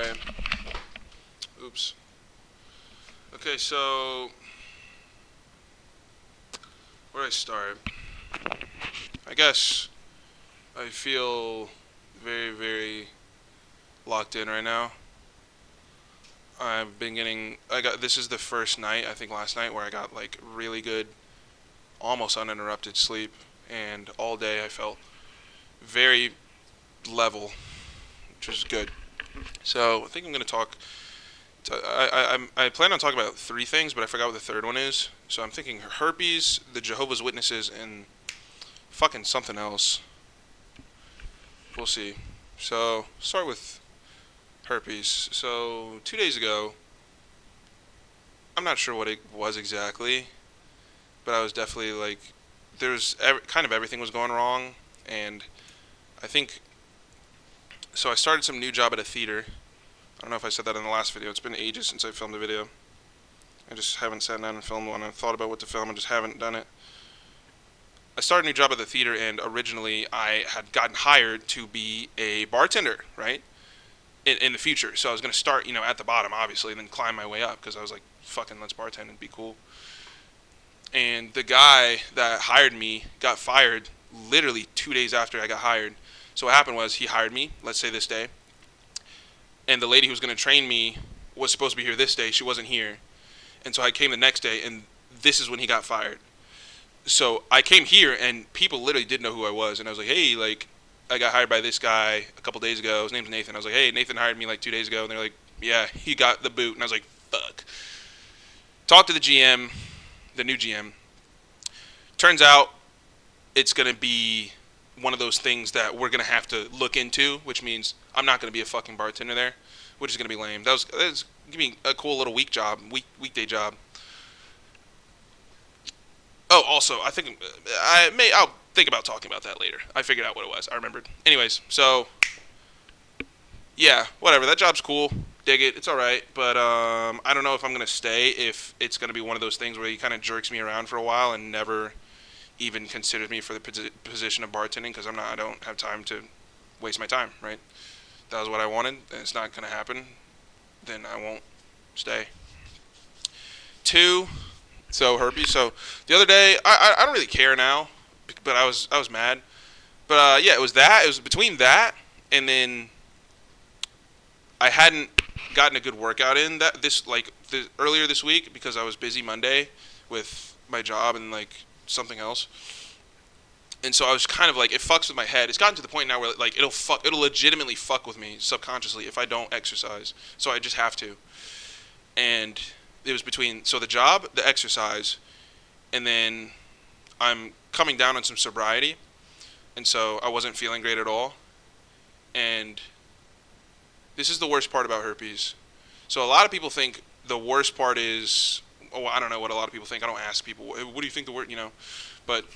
Alright. Oops. Okay, so where do I start? I guess I feel very, very locked in right now. This is the first night, I think last night, where I got like really good, almost uninterrupted sleep, and all day I felt very level, which is good. So I think I'm gonna talk. I plan on talking about three things, but I forgot what the third one is. So I'm thinking herpes, the Jehovah's Witnesses, and fucking something else. We'll see. So start with herpes. So 2 days ago, I'm not sure what it was exactly, but I was definitely like, kind of everything was going wrong, and I think so. I started some new job at a theater. I don't know if I said that in the last video. It's been ages since I filmed a video. I just haven't sat down and filmed one. I thought about what to film and just haven't done it. I started a new job at the theater, and originally I had gotten hired to be a bartender, right? In the future. So I was going to start, at the bottom, obviously, and then climb my way up, because I was like, fucking let's bartend and be cool. And the guy that hired me got fired literally 2 days after I got hired. So what happened was he hired me, let's say this day, and the lady who was going to train me was supposed to be here this day. She wasn't here. And so I came the next day, and this is when he got fired. So I came here, and people literally didn't know who I was. And I was like, hey, like, I got hired by this guy a couple days ago. His name's Nathan. I was like, hey, Nathan hired me like 2 days ago. And they're like, yeah, he got the boot. And I was like, fuck. Talked to the GM, the new GM. Turns out it's going to be one of those things that we're going to have to look into, which means I'm not going to be a fucking bartender there, which is going to be lame. That was give me a cool little weekday job. Oh, also, I think I'll think about talking about that later. I figured out what it was. I remembered. Anyways, so yeah, whatever. That job's cool. Dig it. It's all right. But I don't know if I'm going to stay, if it's going to be one of those things where he kind of jerks me around for a while and never even considers me for the position of bartending, because I don't have time to waste my time, right? That was what I wanted, and it's not going to happen. Then I won't stay. 2, so herpes. So the other day, I don't really care now, but I was mad. But yeah, it was that. It was between that and then I hadn't gotten a good workout in earlier this week, because I was busy Monday with my job and like something else. And so I was kind of like, it fucks with my head. It's gotten to the point now where like it'll legitimately fuck with me subconsciously if I don't exercise. So I just have to. And it was between the job, the exercise, and then I'm coming down on some sobriety, and so I wasn't feeling great at all. And this is the worst part about herpes. So a lot of people think the worst part is, I don't know what a lot of people think. I don't ask people, what do you think the worst, but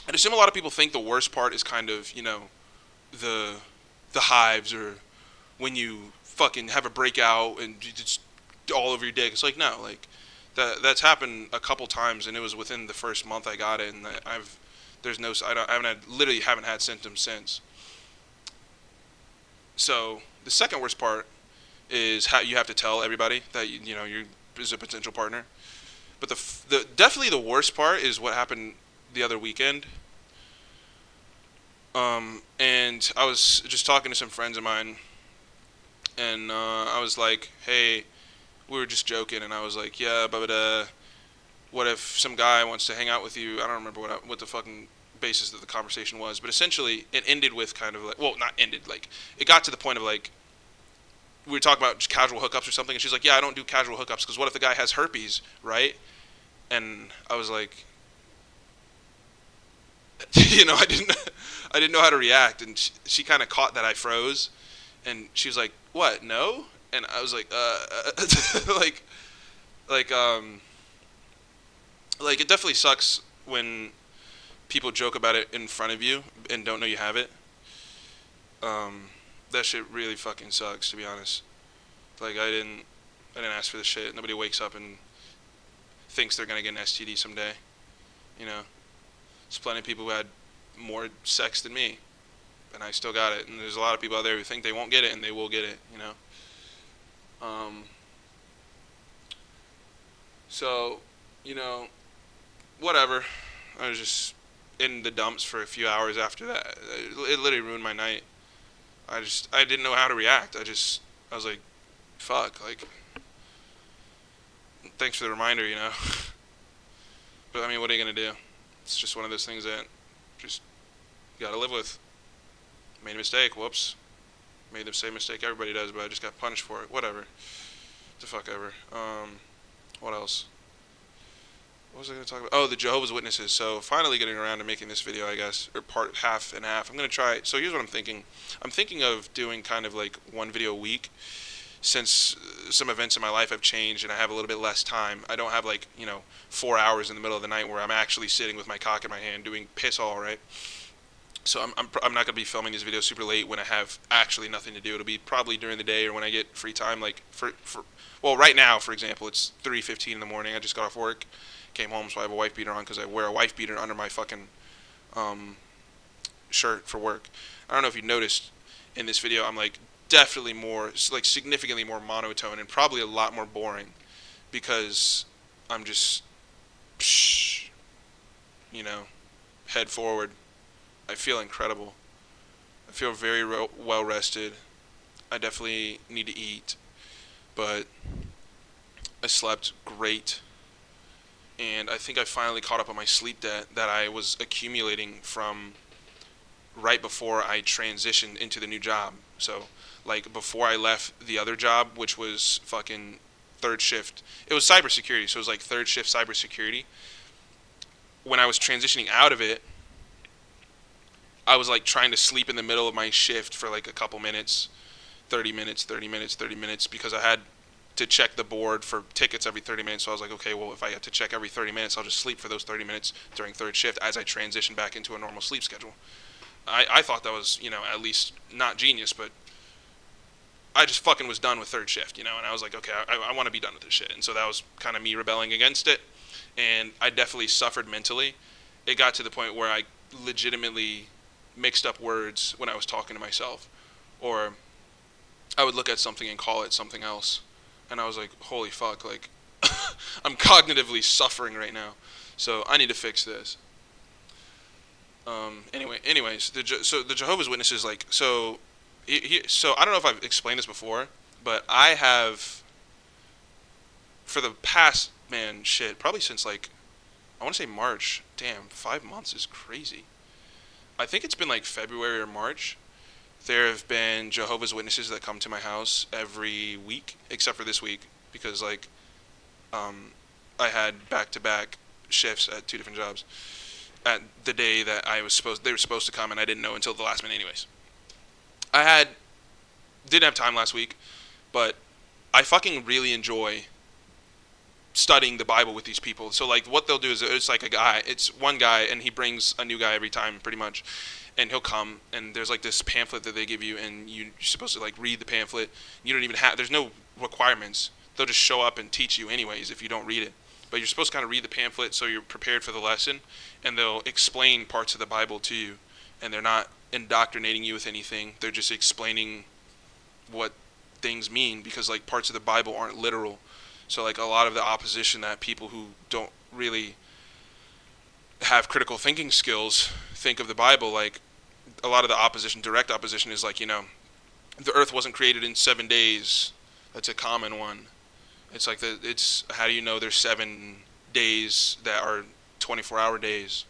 I'd assume a lot of people think the worst part is kind of, the hives, or when you fucking have a breakout and it's all over your dick. It's like, no, like that's happened a couple times, and it was within the first month I got it, and literally haven't had symptoms since. So the second worst part is how you have to tell everybody that you're is a potential partner. But the definitely the worst part is what happened the other weekend. And I was just talking to some friends of mine, and I was like, hey, we were just joking, and I was like, yeah, but what if some guy wants to hang out with you? I don't remember what the fucking basis of the conversation was, but essentially it ended with kind of like, well, not ended, like it got to the point of like, we were talking about just casual hookups or something, and she's like, yeah, I don't do casual hookups, because what if the guy has herpes, right? And I was like, I didn't know how to react, and she kind of caught that I froze, and she was like, what, no? And I was like, like it definitely sucks when people joke about it in front of you and don't know you have it. That shit really fucking sucks, to be honest. Like I didn't ask for this shit. Nobody wakes up and thinks they're gonna get an STD someday. There's plenty of people who had more sex than me, and I still got it. And there's a lot of people out there who think they won't get it, and they will get it. Um, so, you know, whatever. I was just in the dumps for a few hours after that. It literally ruined my night. I didn't know how to react. I was like, fuck, like, thanks for the reminder, you know. But I mean, what are you gonna do? It's just one of those things that just gotta live with. Made a mistake. Whoops. Made the same mistake everybody does, but I just got punished for it. Whatever. The fuck ever. What else? What was I gonna talk about? Oh, the Jehovah's Witnesses. So finally getting around to making this video, I guess, or part half and half. I'm gonna try. So here's what I'm thinking. I'm thinking of doing kind of like one video a week, since some events in my life have changed and I have a little bit less time. I don't have like 4 hours in the middle of the night where I'm actually sitting with my cock in my hand doing piss all, right? So I'm not gonna be filming these videos super late when I have actually nothing to do. It'll be probably during the day or when I get free time. Like well, right now, for example, it's 3:15 in the morning. I just got off work, came home, so I have a wife beater on because I wear a wife beater under my fucking shirt for work. I don't know if you noticed in this video, I'm like definitely more, like significantly more monotone and probably a lot more boring because I'm just, you know, head forward. I feel incredible. I feel very well rested. I definitely need to eat, but I slept great. And I think I finally caught up on my sleep debt that I was accumulating from right before I transitioned into the new job. So, like, before I left the other job, which was fucking third shift, it was cybersecurity, so it was like third shift cybersecurity. When I was transitioning out of it, I was like trying to sleep in the middle of my shift for like a couple minutes, 30 minutes, 30 minutes, 30 minutes, because I had to check the board for tickets every 30 minutes. So I was like, okay, well, if I have to check every 30 minutes, I'll just sleep for those 30 minutes during third shift as I transition back into a normal sleep schedule. I thought that was, at least not genius, but I just fucking was done with third shift, and I was like, okay, I want to be done with this shit. And so that was kind of me rebelling against it. And I definitely suffered mentally. It got to the point where I legitimately mixed up words when I was talking to myself. Or I would look at something and call it something else. And I was like, holy fuck, like, I'm cognitively suffering right now. So I need to fix this. Anyways, so the Jehovah's Witnesses, like, so I don't know if I've explained this before, but I have, for the past, man, shit, probably since like, I want to say March. Damn, 5 months is crazy. I think it's been like February or March. There have been Jehovah's Witnesses that come to my house every week, except for this week, because like, I had back-to-back shifts at 2 different jobs. At the day that they were supposed to come, and I didn't know until the last minute. Anyways, didn't have time last week, but I fucking really enjoy studying the Bible with these people. So like, what they'll do is it's like it's one guy, and he brings a new guy every time, pretty much. And he'll come, and there's like this pamphlet that they give you, and you're supposed to like read the pamphlet. You don't even there's no requirements. They'll just show up and teach you anyways if you don't read it. But you're supposed to kind of read the pamphlet so you're prepared for the lesson, and they'll explain parts of the Bible to you. And they're not indoctrinating you with anything. They're just explaining what things mean, because like parts of the Bible aren't literal. So like a lot of the opposition that people who don't really have critical thinking skills think of the Bible, like a lot of the opposition, direct opposition, is like, the earth wasn't created in 7 days. That's a common one. It's like it's how do you know there's 7 days that are 24-hour days?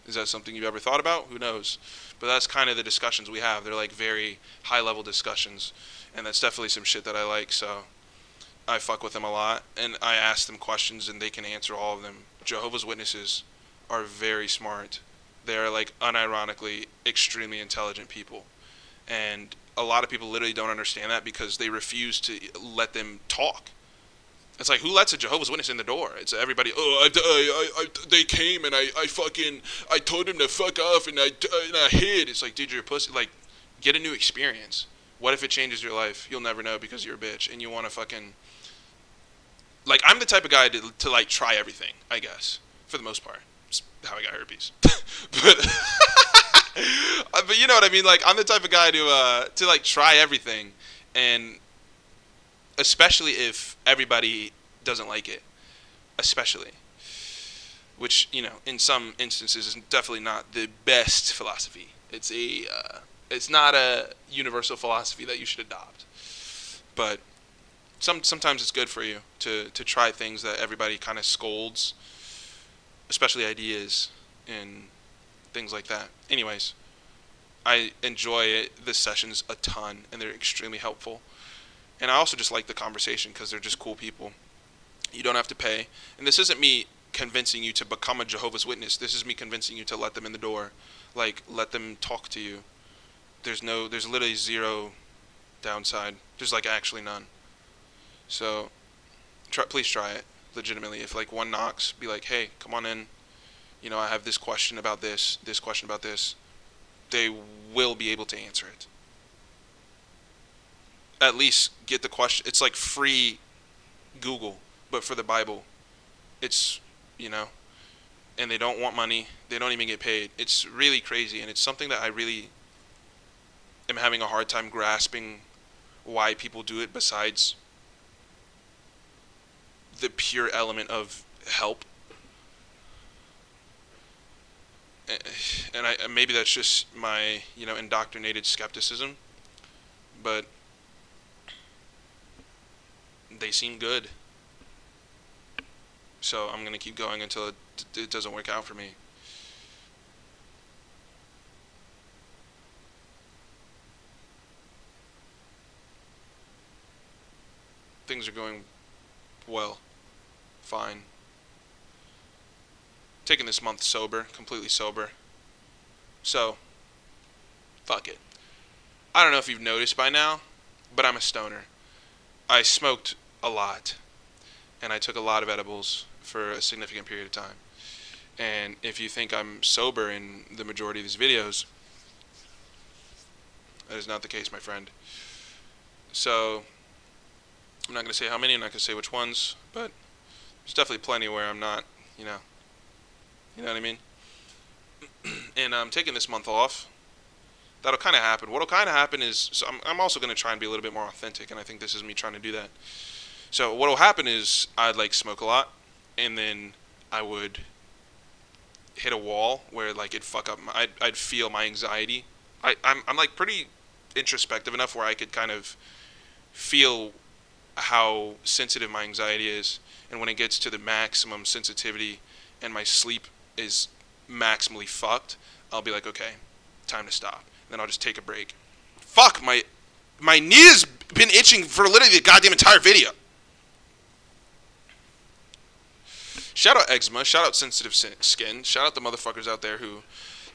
Is that something you've ever thought about? Who knows? But that's kind of the discussions we have. They're like very high-level discussions, and that's definitely some shit that I like. So I fuck with them a lot, and I ask them questions, and they can answer all of them. Jehovah's Witnesses are very smart. They are like unironically extremely intelligent people, and a lot of people literally don't understand that because they refuse to let them talk. It's like, who lets a Jehovah's Witness in the door? It's everybody, they came and I told him to fuck off and I hid. It's like, dude, you're a pussy. Like, get a new experience. What if it changes your life? You'll never know because you're a bitch and you want to fucking, like, I'm the type of guy to like try everything, I guess, for the most part. It's how I got herpes. but but you know what I mean? Like, I'm the type of guy to like try everything, and especially if everybody doesn't like it, especially, which in some instances is definitely not the best philosophy. It's not a universal philosophy that you should adopt, but sometimes it's good for you to try things that everybody kind of scolds, especially ideas and things like that. Anyways, I enjoy the sessions a ton, and they're extremely helpful. And I also just like the conversation because they're just cool people. You don't have to pay. And this isn't me convincing you to become a Jehovah's Witness. This is me convincing you to let them in the door. Like, let them talk to you. There's literally zero downside. There's like actually none. So, please try it. Legitimately, if like one knocks, be like, hey, come on in. I have this question about this question about this. They will be able to answer it. At least get the question. It's like free Google, but for the Bible. It's, and they don't want money. They don't even get paid. It's really crazy, and it's something that I really am having a hard time grasping why people do it besides the pure element of help. And maybe that's just my, indoctrinated skepticism, but they seem good. So I'm going to keep going until it doesn't work out for me. Things are going well. Fine. Taking this month sober, completely sober. So, fuck it. I don't know if you've noticed by now, but I'm a stoner. I smoked a lot, and I took a lot of edibles for a significant period of time. And if you think I'm sober in the majority of these videos, that is not the case, my friend. So, I'm not going to say how many, I'm not going to say which ones, but there's definitely plenty where I'm not, you know what I mean? And I'm taking this month off. That'll kind of happen. What'll kind of happen is, so I'm also going to try and be a little bit more authentic, and I think this is me trying to do that. So what'll happen is I'd like smoke a lot, and then I would hit a wall where like it'd fuck up. I'd feel my anxiety. I'm like pretty introspective enough where I could kind of feel how sensitive my anxiety is, and when it gets to the maximum sensitivity and my sleep is maximally fucked, I'll be like, okay, time to stop. And then I'll just take a break. Fuck, my knee has been itching for literally the goddamn entire video. Shout out eczema, shout out sensitive skin, shout out the motherfuckers out there who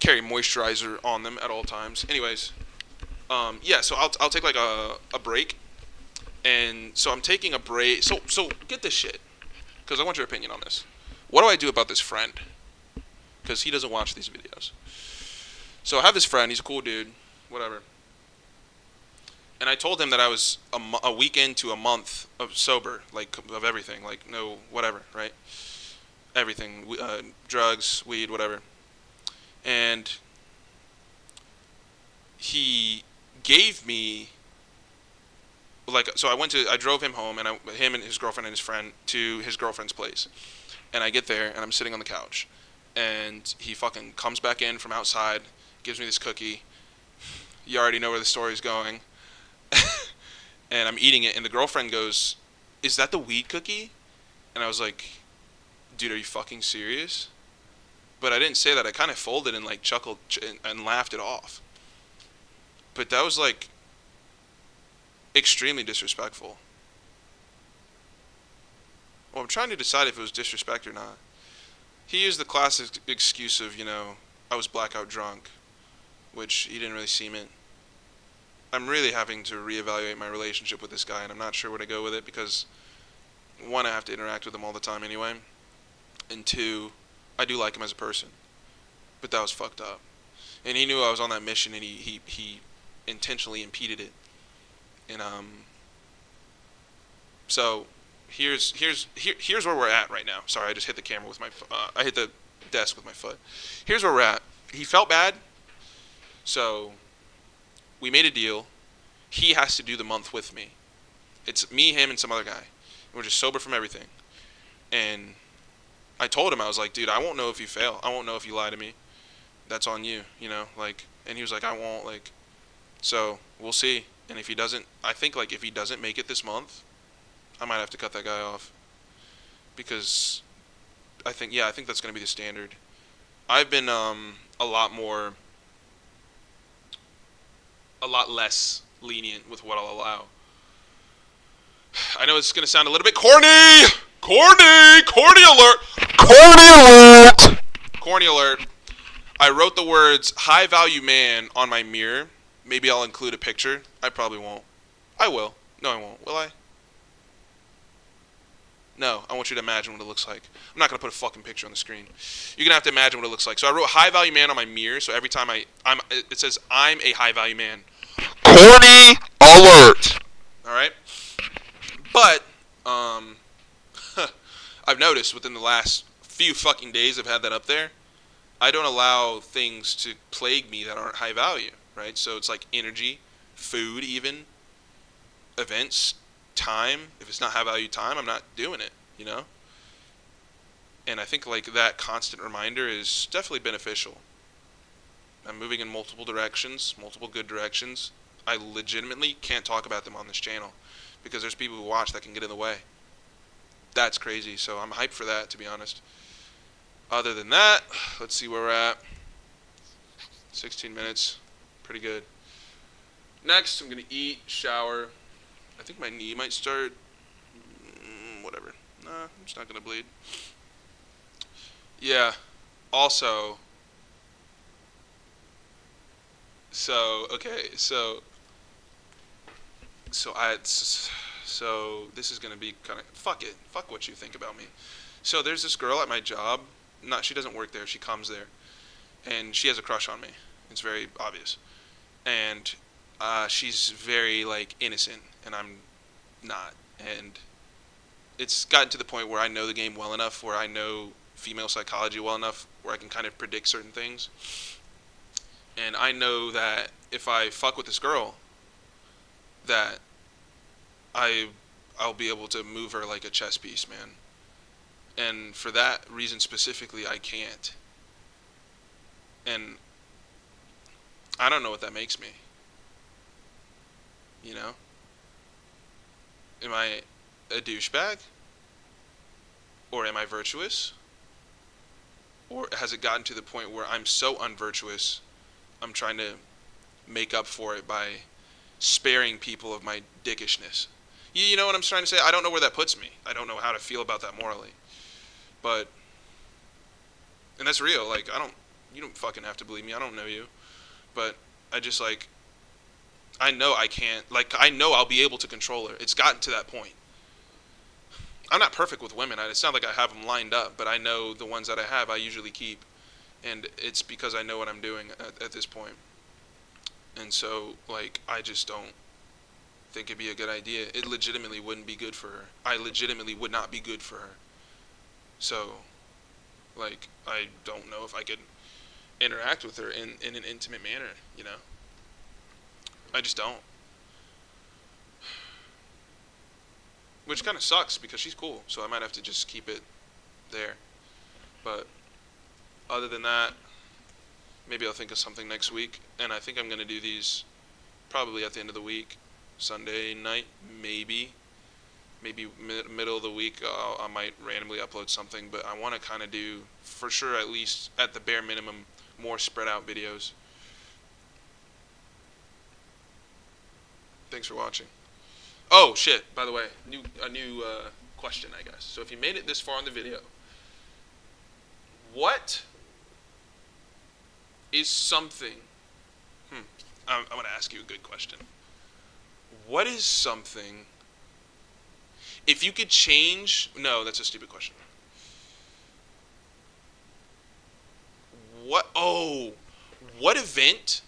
carry moisturizer on them at all times. Anyways, yeah, so I'll take like a break. And so I'm taking a break. So get this shit, because I want your opinion on this. What do I do about this friend? Because he doesn't watch these videos. So I have this friend. He's a cool dude. Whatever. And I told him that I was a week into a month of sober, like of everything, like no whatever, right? Everything, drugs, weed, whatever. And he gave me, like, so I drove him home, and him and his girlfriend and his friend to his girlfriend's place. And I get there, and I'm sitting on the couch. And he fucking comes back in from outside, gives me this cookie. You already know where the story's going. And I'm eating it, and the girlfriend goes, "Is that the weed cookie?" And I was like, "Dude, are you fucking serious?" But I didn't say that. I kind of folded and like chuckled and laughed it off. But that was like extremely disrespectful. Well, I'm trying to decide if it was disrespect or not. He used the classic excuse of, I was blackout drunk, which he didn't really seem it. I'm really having to reevaluate my relationship with this guy, and I'm not sure where to go with it because, one, I have to interact with him all the time anyway, and two, I do like him as a person. But that was fucked up. And he knew I was on that mission, and he intentionally impeded it. And so here's where we're at right now. Sorry, I just hit the camera with I hit the desk with my foot. Here's where we're at. He felt bad, so we made a deal. He has to do the month with me, It's me, him, and some other guy. And we're just sober from everything. And I told him, I was like, dude, I won't know if you fail. I won't know if you lie to me. That's on you, you know, like, and he was like, I won't, like, so we'll see. And if he doesn't, I think, like, if he doesn't make it this month, I might have to cut that guy off. Because I think that's going to be the standard. I've been, a lot less lenient with what I'll allow. I know it's going to sound a little bit corny! Corny alert! Corny alert! Corny alert. I wrote the words high value man on my mirror. Maybe I'll include a picture. I probably won't. I will. No, I won't. Will I? No, I want you to imagine what it looks like. I'm not going to put a fucking picture on the screen. You're going to have to imagine what it looks like. So I wrote high value man on my mirror. So every time it says I'm a high value man. Corny alert. All right? But, I've noticed within the last few fucking days I've had that up there, I don't allow things to plague me that aren't high value, right? So it's like energy, food even, events, time. If it's not high value time, I'm not doing it, you know? And I think like that constant reminder is definitely beneficial. I'm moving in multiple directions, multiple good directions. I legitimately can't talk about them on this channel because there's people who watch that can get in the way. That's crazy, so I'm hyped for that, to be honest. Other than that, let's see where we're at. 16 minutes. Pretty good. Next, I'm going to eat, shower. I think my knee might start. Whatever. Nah, I'm just not going to bleed. Yeah. Also, okay, so this is going to be kind of, fuck it. Fuck what you think about me. So there's this girl at my job. She doesn't work there. She comes there. And she has a crush on me. It's very obvious. And she's very, like, innocent. And I'm not. And it's gotten to the point where I know the game well enough, where I know female psychology well enough, where I can kind of predict certain things. And I know that if I fuck with this girl, that I'll be able to move her like a chess piece, man. And for that reason specifically, I can't. And I don't know what that makes me. You know? Am I a douchebag? Or am I virtuous? Or has it gotten to the point where I'm so unvirtuous, I'm trying to make up for it by sparing people of my dickishness? You know what I'm trying to say? I don't know where that puts me. I don't know how to feel about that morally. But, and that's real, like, you don't fucking have to believe me, I don't know you, but I just, like, I know I can't, like, I know I'll be able to control her. It's gotten to that point. I'm not perfect with women, it's not like I have them lined up, but I know the ones that I have, I usually keep, and it's because I know what I'm doing at this point. And so, like, I just don't think it'd be a good idea. It legitimately wouldn't be good for her. I legitimately would not be good for her. So, like, I don't know if I could interact with her in an intimate manner, you know? I just don't. Which kind of sucks because she's cool, so I might have to just keep it there. But other than that, maybe I'll think of something next week. And I think I'm going to do these probably at the end of the week, Sunday night, maybe middle of the week. I might randomly upload something, but I want to kind of do, for sure, at least at the bare minimum, more spread out videos. Thanks for watching. Oh shit, by the way, a new question, I guess. So if you made it this far in the video, what is something, I'm going to ask you a good question. What is something, if you could change, no, that's a stupid question. What event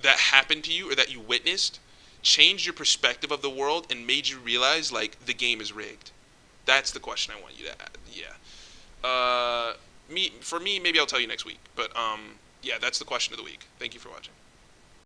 that happened to you or that you witnessed changed your perspective of the world and made you realize, like, the game is rigged? That's the question I want you to add. Yeah. For me, maybe I'll tell you next week. But, yeah, that's the question of the week. Thank you for watching.